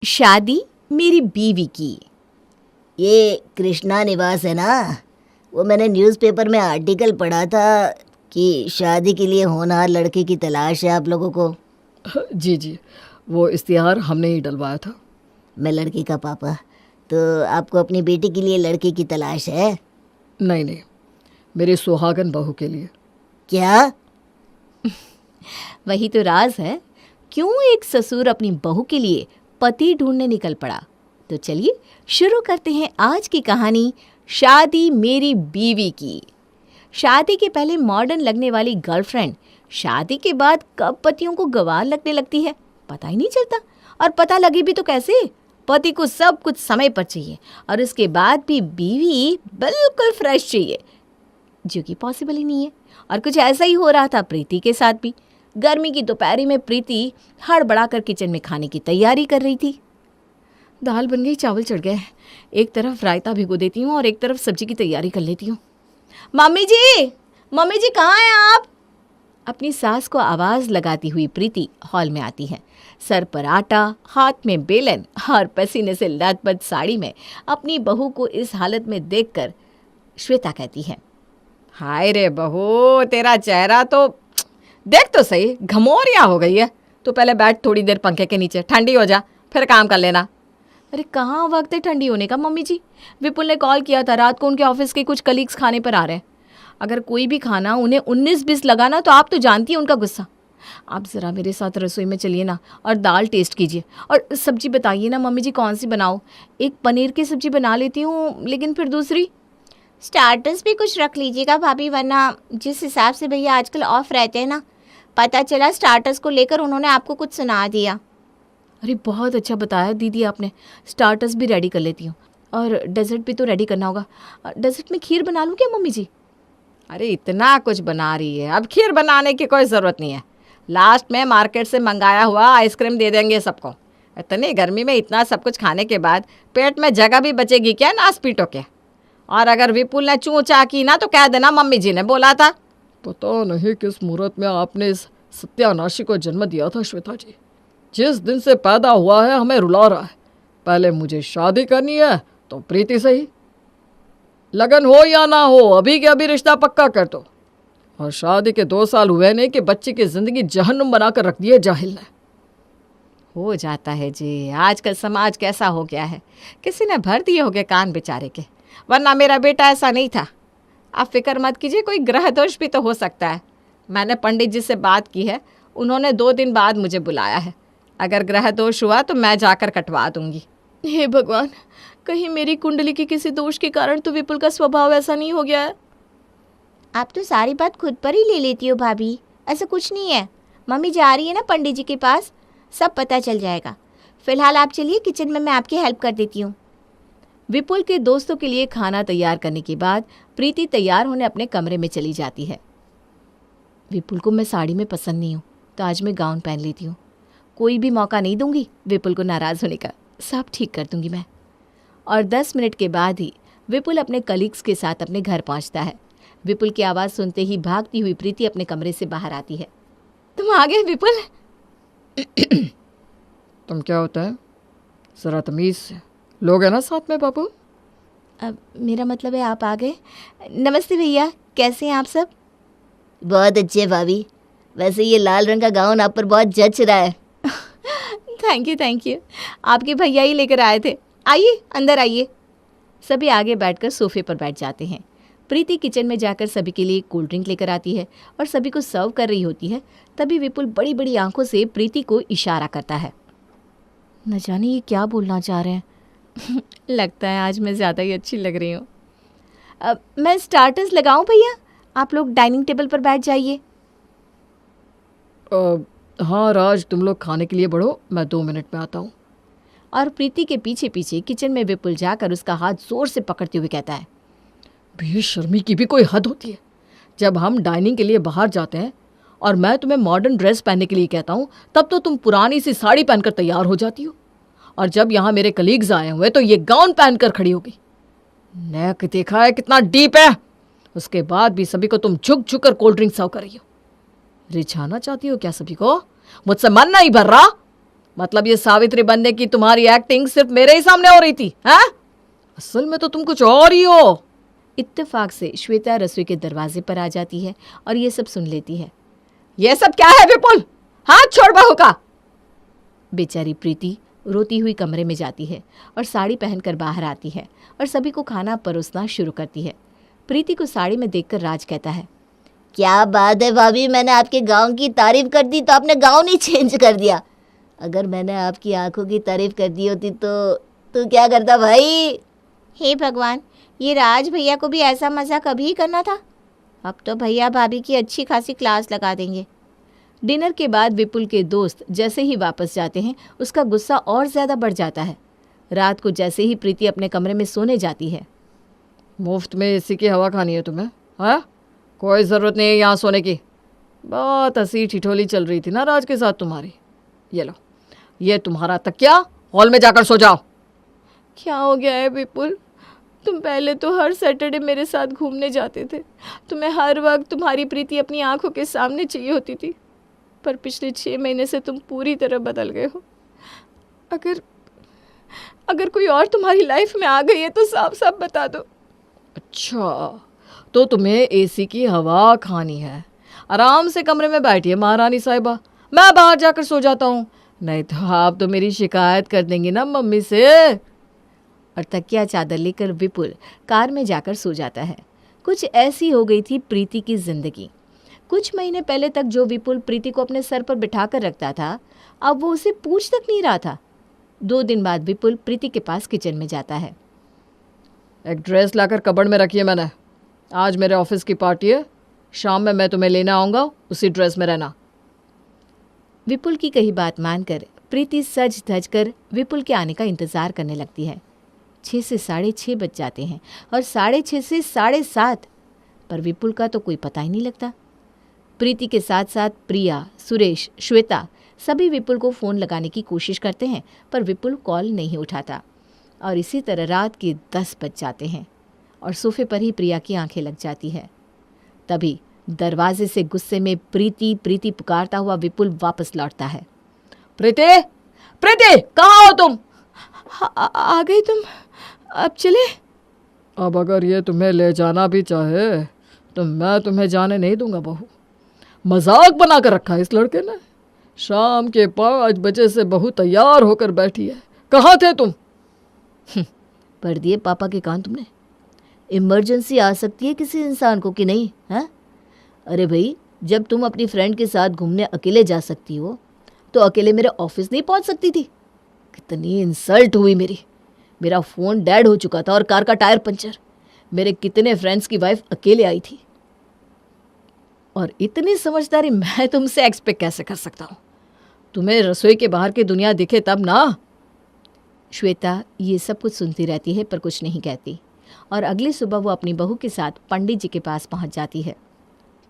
शादी मेरी बीवी की। ये कृष्णा निवास है ना? वो मैंने न्यूज़पेपर में आर्टिकल पढ़ा था कि शादी के लिए होनहार लड़के की तलाश है आप लोगों को। जी जी, वो इश्तिहार हमने ही डलवाया था। मैं लड़की का पापा, तो आपको अपनी बेटी के लिए लड़के की तलाश है? नहीं नहीं, मेरी सुहागन बहू के लिए। क्या? वही तो राज है, क्यों एक ससुर अपनी बहू के लिए पति ढूंढने निकल पड़ा। तो चलिए शुरू करते हैं आज की कहानी, शादी मेरी बीवी की। शादी के पहले मॉडर्न लगने वाली गर्लफ्रेंड शादी के बाद कब पतियों को गंवार लगने लगती है पता ही नहीं चलता। और पता लगे भी तो कैसे? पति को सब कुछ समय पर चाहिए और उसके बाद भी बीवी बिल्कुल फ्रेश चाहिए, जो कि पॉसिबल ही नहीं है। और कुछ ऐसा ही हो रहा था प्रीति के साथ भी। गर्मी की दोपहरी में प्रीति हड़बड़ाकर किचन में खाने की तैयारी कर रही थी। दाल बन गई, चावल चढ़ गए, एक तरफ रायता भिगो देती हूँ और एक तरफ सब्जी की तैयारी कर लेती हूँ। मम्मी जी कहाँ हैं आप? अपनी सास को आवाज़ लगाती हुई प्रीति हॉल में आती है। सर पर आटा, हाथ में बेलन और पसीने से लथपथ साड़ी में अपनी बहू को इस हालत में देखकर श्वेता कहती है, हाय रे बहू, तेरा चेहरा तो देख तो सही, घमौरिया हो गई है। तो पहले बैठ थोड़ी देर पंखे के नीचे, ठंडी हो जा, फिर काम कर लेना। अरे कहाँ वक्त है ठंडी होने का मम्मी जी। विपुल ने कॉल किया था, रात को उनके ऑफिस के कुछ कलीग्स खाने पर आ रहे हैं। अगर कोई भी खाना उन्हें 19-20 लगाना तो आप तो जानती हैं उनका गुस्सा। आप ज़रा मेरे साथ रसोई में चलिए ना और दाल टेस्ट कीजिए और सब्जी बताइए ना मम्मी जी कौन सी बनाओ। एक पनीर की सब्जी बना लेती हूँ, लेकिन फिर दूसरी स्टार्टर्स भी कुछ रख लीजिएगा भाभी, वरना जिस हिसाब से भैया आजकल ऑफ रहते हैं ना, पता चला स्टार्टर्स को लेकर उन्होंने आपको कुछ सुना दिया। अरे बहुत अच्छा बताया दीदी आपने, स्टार्टर्स भी रेडी कर लेती हूँ और डेजर्ट भी तो रेडी करना होगा। डेजर्ट में खीर बना लूँ क्या मम्मी जी? अरे इतना कुछ बना रही है, अब खीर बनाने की कोई ज़रूरत नहीं है। लास्ट में मार्केट से मंगाया हुआ आइसक्रीम दे देंगे सबको। इतनी गर्मी में इतना सब कुछ खाने के बाद पेट में जगह भी बचेगी क्या नास पीटो के? और अगर विपुल ने चूँ चा की ना तो कह देना मम्मी जी ने बोला था। पता नहीं किस मुहूर्त में आपने इस सत्यानाशी को जन्म दिया था श्वेता जी। जिस दिन से पैदा हुआ है हमें रुला रहा है। पहले मुझे शादी करनी है तो प्रीति सही, लगन हो या ना हो अभी के अभी रिश्ता पक्का कर दो। और शादी के 2 साल हुए नहीं कि बच्चे की जिंदगी जहन्नुम बनाकर रख दी है जाहिल ने। हो जाता है जी, आजकल समाज कैसा हो गया है, किसी ने भर दिए होंगे कान बेचारे के, वरना मेरा बेटा ऐसा नहीं था। आप फिक्र मत कीजिए, कोई ग्रह दोष भी तो हो सकता है। मैंने पंडित जी से बात की है, उन्होंने 2 दिन बाद मुझे बुलाया है। अगर ग्रह दोष हुआ तो मैं जाकर कटवा दूंगी। हे भगवान, कहीं मेरी कुंडली के किसी दोष के कारण तो विपुल का स्वभाव ऐसा नहीं हो गया है। आप तो सारी बात खुद पर ही ले लेती हो भाभी, ऐसा कुछ नहीं है। मम्मी जा रही है ना पंडित जी के पास, सब पता चल जाएगा। फिलहाल आप चलिए किचन में, मैं आपकी हेल्प कर देती हूँ। विपुल के दोस्तों के लिए खाना तैयार करने के बाद प्रीति तैयार होने अपने कमरे में चली जाती है। विपुल को मैं साड़ी में पसंद नहीं हूँ तो आज मैं गाउन पहन लेती हूँ। कोई भी मौका नहीं दूंगी विपुल को नाराज़ होने का, सब ठीक कर दूंगी मैं। और 10 मिनट के बाद ही विपुल अपने कलीग्स के साथ अपने घर पहुँचता है। विपुल की आवाज़ सुनते ही भागती हुई प्रीति अपने कमरे से बाहर आती है। तुम आ गए विपुल? तुम क्या होता है, ज़रा तमीज़ से, लोग हैं ना साथ में बाबू। अब मेरा मतलब है आप आ गए। नमस्ते भैया, कैसे हैं आप सब? बहुत अच्छे भाभी, वैसे ये लाल रंग का गाउन आप पर बहुत जच रहा है। थैंक यू, आपके भैया ही लेकर आए थे। आइए अंदर आइए। सभी आगे बैठकर सोफे पर बैठ जाते हैं। प्रीति किचन में जाकर सभी के लिए कोल्ड ड्रिंक लेकर आती है और सभी को सर्व कर रही होती है। तभी विपुल बड़ी बड़ी आंखों से प्रीति को इशारा करता है। न जाने ये क्या बोलना चाह रहे हैं। लगता है आज मैं ज़्यादा ही अच्छी लग रही हूँ। अब मैं स्टार्टर्स लगाऊं भैया? आप लोग डाइनिंग टेबल पर बैठ जाइए। हाँ राज, तुम लोग खाने के लिए बढ़ो, मैं 2 मिनट में आता हूँ। और प्रीति के पीछे पीछे किचन में विपुल जाकर उसका हाथ जोर से पकड़ते हुए कहता है, बेशर्मी की भी कोई हद होती है। जब हम डाइनिंग के लिए बाहर जाते हैं और मैं तुम्हें मॉडर्न ड्रेस पहनने के लिए कहता हूँ, तब तो तुम पुरानी सी साड़ी पहनकर तैयार हो जाती हो। और जब यहाँ मेरे कलीग्स आए हुए तो ये गाउन पहनकर खड़ी हो गई। नेक देखा है कितना डीप है, उसके बाद भी सभी को तुम झुक झुक कर कोल्ड ड्रिंक सर्व कर रही हो। रिझाना चाहती हो क्या सभी को? मुझसे मन नहीं भर रहा। मतलब ये सावित्री बनने की तुम्हारी एक्टिंग सिर्फ मेरे ही सामने हो रही थी, हाँ? असल में तो तुम कुछ और ही हो। इत्तेफाक से श्वेता रसोई के दरवाजे पर आ जाती है और ये सब सुन लेती है। ये सब क्या है विपुल? हाथ छोड़ बहू का। बेचारी प्रीति रोती हुई कमरे में जाती है और साड़ी पहनकर बाहर आती है और सभी को खाना परोसना शुरू करती है। प्रीति को साड़ी में देखकर राज कहता है, क्या बात है भाभी, मैंने आपके गांव की तारीफ कर दी तो आपने गांव नहीं चेंज कर दिया। अगर मैंने आपकी आंखों की तारीफ कर दी होती तो क्या करता भाई? हे भगवान, ये राज भैया को भी ऐसा मज़ा कभी ही करना था। अब तो भैया भाभी की अच्छी खासी क्लास लगा देंगे। डिनर के बाद विपुल के दोस्त जैसे ही वापस जाते हैं उसका गुस्सा और ज़्यादा बढ़ जाता है। रात को जैसे ही प्रीति अपने कमरे में सोने जाती है, मुफ्त में एसी की हवा खानी है तुम्हें, हाँ? कोई ज़रूरत नहीं है यहाँ सोने की। बहुत हंसी ठिठोली चल रही थी ना राज के साथ तुम्हारी। ये लो, ये तुम्हारा तकिया, हॉल में जाकर सो जाओ। क्या हो गया है विपुल? तुम पहले तो हर सैटरडे मेरे साथ घूमने जाते थे। तुम्हें हर वक्त तुम्हारी प्रीति अपनी आंखों के सामने चाहिए होती थी, पर पिछले 6 महीने से तुम पूरी तरह बदल गए हो। अगर कोई और तुम्हारी लाइफ में आ गई है तो साफ साफ बता दो। अच्छा, तो तुम्हें एसी की हवा खानी है। आराम से कमरे में बैठिए महारानी साहिबा, मैं बाहर जाकर सो जाता हूँ। नहीं तो आप तो मेरी शिकायत कर देंगी ना मम्मी से। और तकिया चादर लेकर विपुल कार में जाकर सो जाता है। कुछ ऐसी हो गई थी प्रीति की जिंदगी। कुछ महीने पहले तक जो विपुल प्रीति को अपने सर पर बिठा कर रखता था, अब वो उसे पूछ तक नहीं रहा था। 2 दिन बाद विपुल प्रीति के पास किचन में जाता है। एक ड्रेस लाकर कबर्ड में रखी है मैंने। आज मेरे ऑफिस की पार्टी है, शाम में मैं तुम्हें लेने आऊँगा, उसी ड्रेस में रहना। विपुल की कही बात मानकर प्रीति सज धज कर विपुल के आने का इंतज़ार करने लगती है। 6 से 6:30 बज जाते हैं और 6:30 से 7:30, पर विपुल का तो कोई पता ही नहीं लगता। प्रीति के साथ साथ प्रिया, सुरेश, श्वेता सभी विपुल को फ़ोन लगाने की कोशिश करते हैं, पर विपुल कॉल नहीं उठाता। और इसी तरह रात के 10 बज जाते हैं और सोफे पर ही प्रिया की आंखें लग जाती है। तभी दरवाजे से गुस्से में प्रीति प्रीति पुकारता हुआ विपुल वापस लौटता है। प्रीति, प्रीति, कहाँ हो तुम? आ गई तुम? अब चले? अब अगर ये तुम्हें ले जाना भी चाहे तो मैं तुम्हें जाने नहीं दूंगा बहू। मजाक बना कर रखा है इस लड़के ने। शाम के 5 बजे से बहू तैयार होकर बैठी है। कहाँ थे तुम? पढ़ दिए पापा के कान तुमने? इमरजेंसी आ सकती है किसी इंसान को कि नहीं, हैं? अरे भाई, जब तुम अपनी फ्रेंड के साथ घूमने अकेले जा सकती हो तो अकेले मेरे ऑफिस नहीं पहुंच सकती थी? कितनी इंसल्ट हुई मेरी। मेरा फ़ोन डेड हो चुका था और कार का टायर पंचर। मेरे कितने फ्रेंड्स की वाइफ अकेले आई थी। और इतनी समझदारी मैं तुमसे एक्सपेक्ट कैसे कर सकता हूँ? तुम्हें रसोई के बाहर की दुनिया दिखे तब ना। श्वेता ये सब कुछ सुनती रहती है पर कुछ नहीं कहती और अगली सुबह वो अपनी बहू के साथ पंडित जी के पास पहुंच जाती है।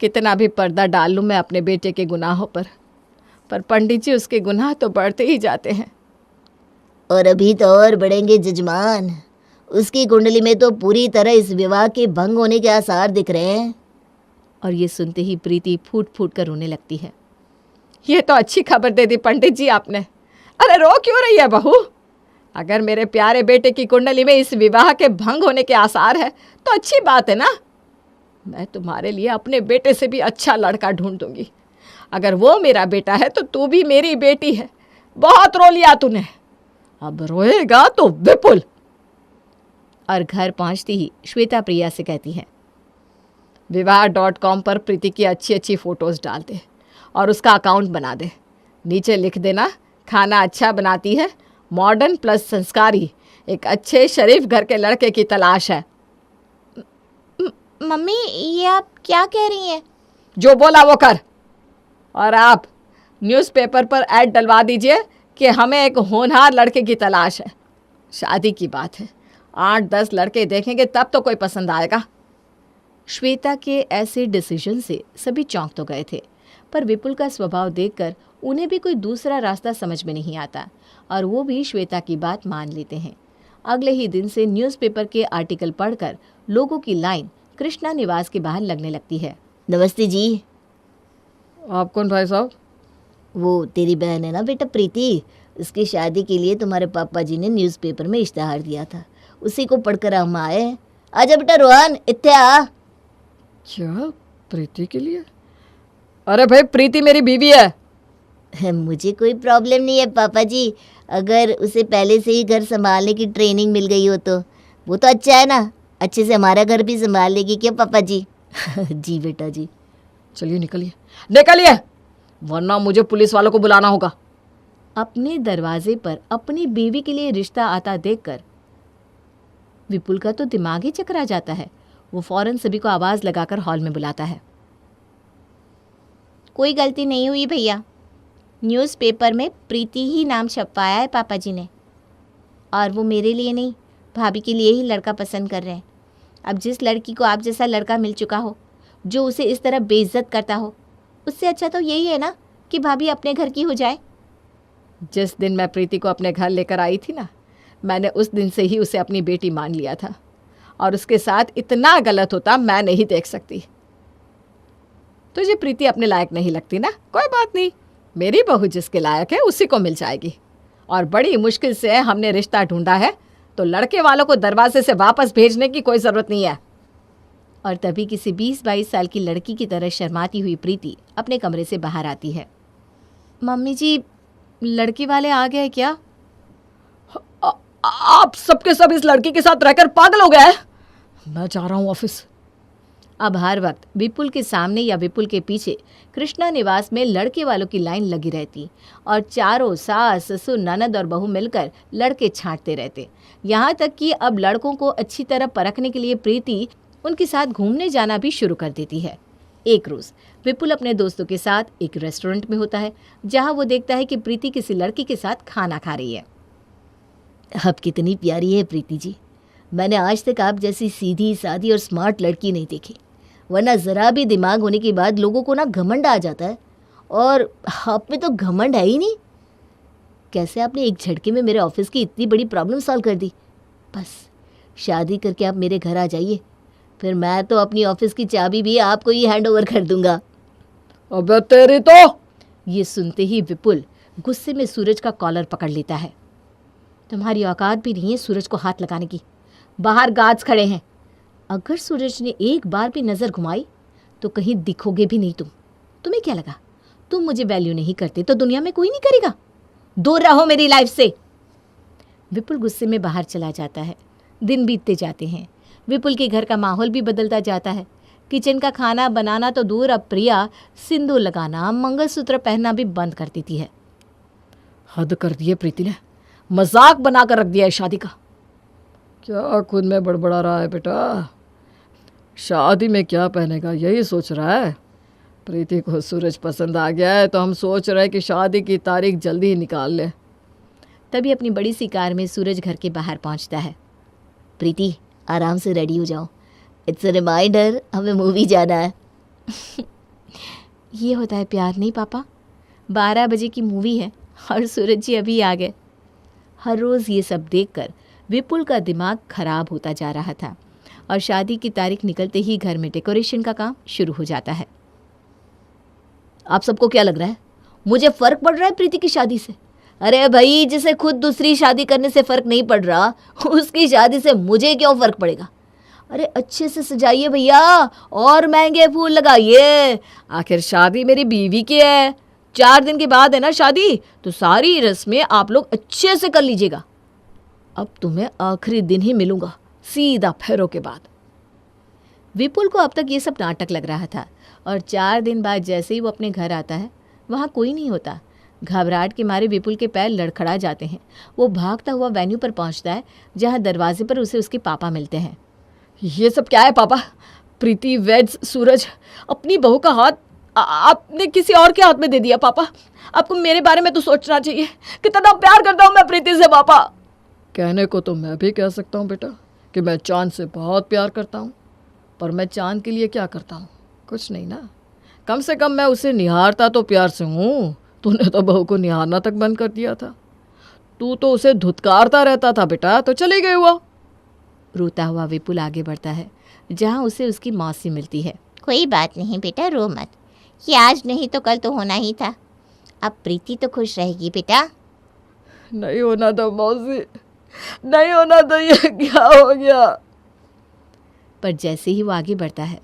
कितना भी पर्दा डाल लूँ मैं अपने बेटे के गुनाहों पर पंडित जी उसके गुनाह तो बढ़ते ही जाते हैं। और अभी तो और बढ़ेंगे जजमान। उसकी कुंडली में तो पूरी तरह इस विवाह के भंग होने के आसार दिख रहे हैं। और ये सुनते ही प्रीति फूट फूट कर रोने लगती है। ये तो अच्छी खबर दे दी पंडित जी आपने। अरे रो क्यों रही है बहू? अगर मेरे प्यारे बेटे की कुंडली में इस विवाह के भंग होने के आसार है तो अच्छी बात है ना। मैं तुम्हारे लिए अपने बेटे से भी अच्छा लड़का ढूंढ दूंगी। अगर वो मेरा बेटा है तो तू भी मेरी बेटी है। बहुत रो लिया तूने, अब रोएगा तो विपुल। और घर पहुंचती ही श्वेता प्रिया से कहती है, विवाह.com पर प्रीति की अच्छी अच्छी फ़ोटोज़ डाल दे और उसका अकाउंट बना दे। नीचे लिख देना, खाना अच्छा बनाती है, मॉडर्न प्लस संस्कारी, एक अच्छे शरीफ घर के लड़के की तलाश है। मम्मी, ये आप क्या कह रही हैं? जो बोला वो कर। और आप न्यूज़पेपर पर ऐड डलवा दीजिए कि हमें एक होनहार लड़के की तलाश है। शादी की बात है, 8-10 लड़के देखेंगे तब तो कोई पसंद आएगा। श्वेता के ऐसे डिसीजन से सभी चौंक तो गए थे, पर विपुल का स्वभाव देखकर उन्हें भी कोई दूसरा रास्ता समझ में नहीं आता और वो भी श्वेता की बात मान लेते हैं। अगले ही दिन से न्यूज़पेपर के आर्टिकल पढ़कर लोगों की लाइन कृष्णा निवास के बाहर लगने लगती है। नमस्ते जी। आप कौन भाई साहब? वो तेरी बहन है ना बेटा प्रीति, इसकी शादी के लिए तुम्हारे पापा जी ने न्यूज़पेपर में इश्तहार दिया था, उसी को पढ़कर हम आए हैं। आजा बेटा रोहन, इत्ते आ। क्या? प्रीति के लिए? अरे भाई, प्रीति मेरी बीवी है। मुझे कोई प्रॉब्लम नहीं है पापा जी, अगर उसे पहले से ही घर संभालने की ट्रेनिंग मिल गई हो तो वो तो अच्छा है ना, अच्छे से हमारा घर भी संभाल लेगी, क्या पापा जी? जी बेटा जी। चलिए निकलिए, निकलिए, वरना मुझे पुलिस वालों को बुलाना होगा। अपने दरवाजे पर अपनी बीवी के लिए रिश्ता आता देखकर विपुल का तो दिमाग ही चकरा जाता है। वो फौरन सभी को आवाज़ लगाकर हॉल में बुलाता है। कोई गलती नहीं हुई भैया, न्यूज़पेपर में प्रीति ही नाम छपवाया है पापा जी ने, और वो मेरे लिए नहीं, भाभी के लिए ही लड़का पसंद कर रहे हैं। अब जिस लड़की को आप जैसा लड़का मिल चुका हो, जो उसे इस तरह बेइज्जत करता हो, उससे अच्छा तो यही है ना कि भाभी अपने घर की हो जाए। जिस दिन मैं प्रीति को अपने घर लेकर आई थी ना, मैंने उस दिन से ही उसे अपनी बेटी मान लिया था, और उसके साथ इतना गलत होता मैं नहीं देख सकती। तुझे प्रीति अपने लायक नहीं लगती ना, कोई बात नहीं, मेरी बहू जिसके लायक है उसी को मिल जाएगी। और बड़ी मुश्किल से हमने रिश्ता ढूंढा है, तो लड़के वालों को दरवाजे से वापस भेजने की कोई ज़रूरत नहीं है। और तभी किसी 20-22 साल की लड़की की तरह शर्माती हुई प्रीति अपने कमरे से बाहर आती है। मम्मी जी, लड़की वाले आ गए क्या? आप सबके सब इस लड़की के साथ रहकर पागल हो गए हैं। मैं जा रहा हूँ ऑफिस। अब हर वक्त विपुल के सामने या विपुल के पीछे कृष्णा निवास में लड़के वालों की लाइन लगी रहती, और चारों सास ससुर ननद और बहू मिलकर लड़के छांटते रहते। यहाँ तक कि अब लड़कों को अच्छी तरह परखने के लिए प्रीति उनके साथ घूमने जाना भी शुरू कर देती है। एक रोज़ विपुल अपने दोस्तों के साथ एक रेस्टोरेंट में होता है, जहाँ वो देखता है कि प्रीति किसी लड़की के साथ खाना खा रही है। आप कितनी प्यारी है प्रीति जी, मैंने आज तक आप जैसी सीधी सादी और स्मार्ट लड़की नहीं देखी, वरना ज़रा भी दिमाग होने के बाद लोगों को ना घमंड आ जाता है, और आप में तो घमंड है ही नहीं। कैसे आपने एक झटके में मेरे ऑफिस की इतनी बड़ी प्रॉब्लम सॉल्व कर दी। बस शादी करके आप मेरे घर आ जाइए, फिर मैं तो अपनी ऑफिस की चाबी भी आपको ही हैंड ओवर कर दूंगा। अबे तेरी तो। ये सुनते ही विपुल गुस्से में सूरज का कॉलर पकड़ लेता है। तुम्हारी औकात भी नहीं है सूरज को हाथ लगाने की, बाहर गार्ड्स खड़े हैं। अगर सूरज ने एक बार भी नज़र घुमाई तो कहीं दिखोगे भी नहीं तुम। तुम्हें क्या लगा तुम मुझे वैल्यू नहीं करते तो दुनिया में कोई नहीं करेगा? दूर रहो मेरी लाइफ से। विपुल गुस्से में बाहर चला जाता है। दिन बीतते जाते हैं, विपुल के घर का माहौल भी बदलता जाता है। किचन का खाना बनाना तो दूर, अब प्रिया सिंदूर लगाना, मंगलसूत्र पहनना भी बंद कर देती है। हद कर दिए प्रीति ने, मजाक बना कर रख दिया है शादी का। क्या खुद में बड़बड़ा रहा है बेटा? शादी में क्या पहनेगा यही सोच रहा है। प्रीति को सूरज पसंद आ गया है, तो हम सोच रहे हैं कि शादी की तारीख जल्दी ही निकाल ले। तभी अपनी बड़ी सी कार में सूरज घर के बाहर पहुंचता है। प्रीति आराम से रेडी हो जाओ, इट्स अ रिमाइंडर, हमें मूवी जाना है। ये होता है प्यार नहीं पापा? 12 बजे की मूवी है और सूरज जी अभी आ गए। हर रोज़ ये सब देखकर विपुल का दिमाग खराब होता जा रहा था, और शादी की तारीख निकलते ही घर में डेकोरेशन का काम शुरू हो जाता है। आप सबको क्या लग रहा है मुझे फ़र्क पड़ रहा है प्रीति की शादी से? अरे भाई, जिसे खुद दूसरी शादी करने से फ़र्क नहीं पड़ रहा, उसकी शादी से मुझे क्यों फ़र्क पड़ेगा? अरे अच्छे से सजाइए भैया, और महंगे फूल लगाइए। आखिर शादी मेरी बीवी की है, 4 दिन के बाद है ना शादी, तो सारी रस्में आप लोग अच्छे से कर लीजिएगा। अब तुम्हें आखिरी दिन ही मिलूंगा, सीधा फेरों के बाद। विपुल को अब तक ये सब नाटक लग रहा था, और 4 दिन बाद जैसे ही वो अपने घर आता है, वहाँ कोई नहीं होता। घबराहट के मारे विपुल के पैर लड़खड़ा जाते हैं। वो भागता हुआ वेन्यू पर पहुँचता है, जहाँ दरवाजे पर उसे उसके पापा मिलते हैं। ये सब क्या है पापा? प्रीति वेड्स सूरज, अपनी बहू का हाथ आपने किसी और के हाथ में दे दिया पापा। आपको मेरे बारे में तो सोचना चाहिए, कितना प्यार करता हूँ मैं प्रीति से पापा। कहने को तो मैं भी कह सकता हूँ बेटा कि मैं चांद से बहुत प्यार करता हूँ, पर मैं चांद के लिए क्या करता हूँ? कुछ नहीं ना। कम से कम मैं उसे निहारता तो प्यार से हूँ। तूने तो बहू को निहारना तक बंद कर दिया था। तू तो उसे धुतकारता रहता था बेटा, तो चले गए हुआ। रोता हुआ विपुल आगे बढ़ता है, जहाँ उसे उसकी मौसी मिलती है। कोई बात नहीं बेटा, रो मत, ये आज नहीं तो कल तो होना ही था। अब प्रीति तो खुश रहेगी बेटा। नहीं होना था मौसी, नहीं होना था। ये क्या हो गया? पर जैसे ही वो आगे बढ़ता है,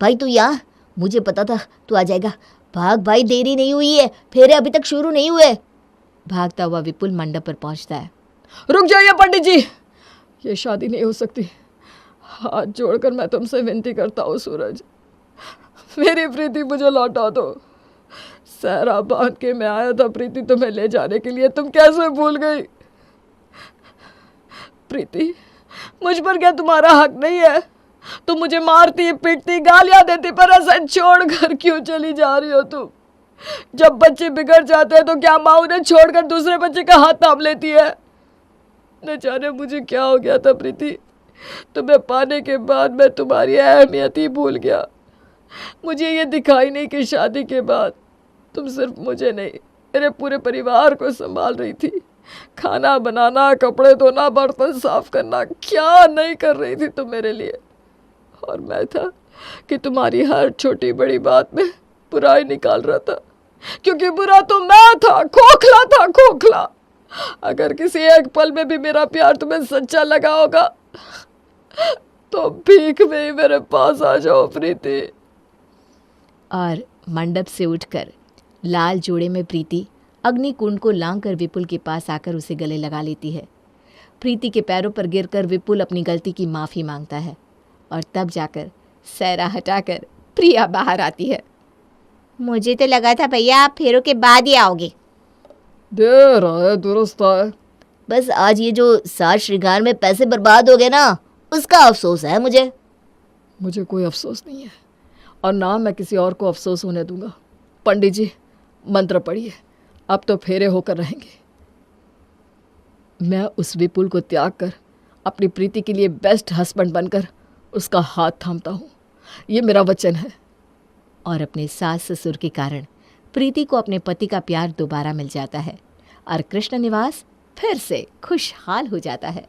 भाई तू यहाँ, मुझे पता था तू आ जाएगा। भाग भाई, देरी नहीं हुई है, फेरे अभी तक शुरू नहीं हुए। भागता हुआ विपुल मंडप पर पहुंचता है। रुक जाइए पंडित जी, ये शादी नहीं हो सकती। हाथ जोड़कर मैं तुमसे विनती करता हूँ सूरज, मेरी प्रीति मुझे लौटा दो। सहरा बांध के मैं आया था प्रीति तुम्हें ले जाने के लिए, तुम कैसे भूल गई? प्रीति, मुझ पर क्या तुम्हारा हक नहीं है? तुम मुझे मारती, पीटती, गालियां देती, पर ऐसा छोड़कर क्यों चली जा रही हो तुम? जब बच्चे बिगड़ जाते हैं तो क्या माँ उन्हें छोड़कर दूसरे बच्चे का हाथ थाम लेती है? न जाने मुझे क्या हो गया था प्रीति, तुम्हें पाने के बाद मैं तुम्हारी अहमियत ही भूल गया। मुझे ये दिखाई नहीं कि शादी के बाद तुम सिर्फ मुझे नहीं, मेरे पूरे परिवार को संभाल रही थी। खाना बनाना, कपड़े धोना, बर्तन साफ करना, क्या नहीं कर रही थी तुम मेरे लिए। और मैं था कि तुम्हारी हर छोटी बड़ी बात में बुराई निकाल रहा था, क्योंकि बुरा तो मैं था, खोखला था, खोखला। अगर किसी एक पल में भी मेरा प्यार तुम्हें सच्चा लगा होगा तो भीख में ही मेरे पास आ जाओ प्रीति। और मंडप से उठकर लाल जोड़े में प्रीति अग्निकुंड को लांघकर विपुल के पास आकर उसे गले लगा लेती है। प्रीति के पैरों पर गिरकर विपुल अपनी गलती की माफ़ी मांगता है और तब जाकर सहरा हटाकर प्रिया बाहर आती है। मुझे तो लगा था भैया आप फेरों के बाद ही आओगे। देर आए दुरुस्त आए। बस आज ये जो साज श्रृंगार में पैसे बर्बाद हो गए ना, उसका अफसोस है मुझे। मुझे कोई अफसोस नहीं है और ना मैं किसी और को अफसोस होने दूंगा। पंडित जी, मंत्र पढ़िए, अब तो फेरे होकर रहेंगे। मैं उस विपुल को त्याग कर अपनी प्रीति के लिए बेस्ट हस्बैंड बनकर उसका हाथ थामता हूँ, ये मेरा वचन है। और अपने सास ससुर के कारण प्रीति को अपने पति का प्यार दोबारा मिल जाता है और कृष्ण निवास फिर से खुशहाल हो जाता है।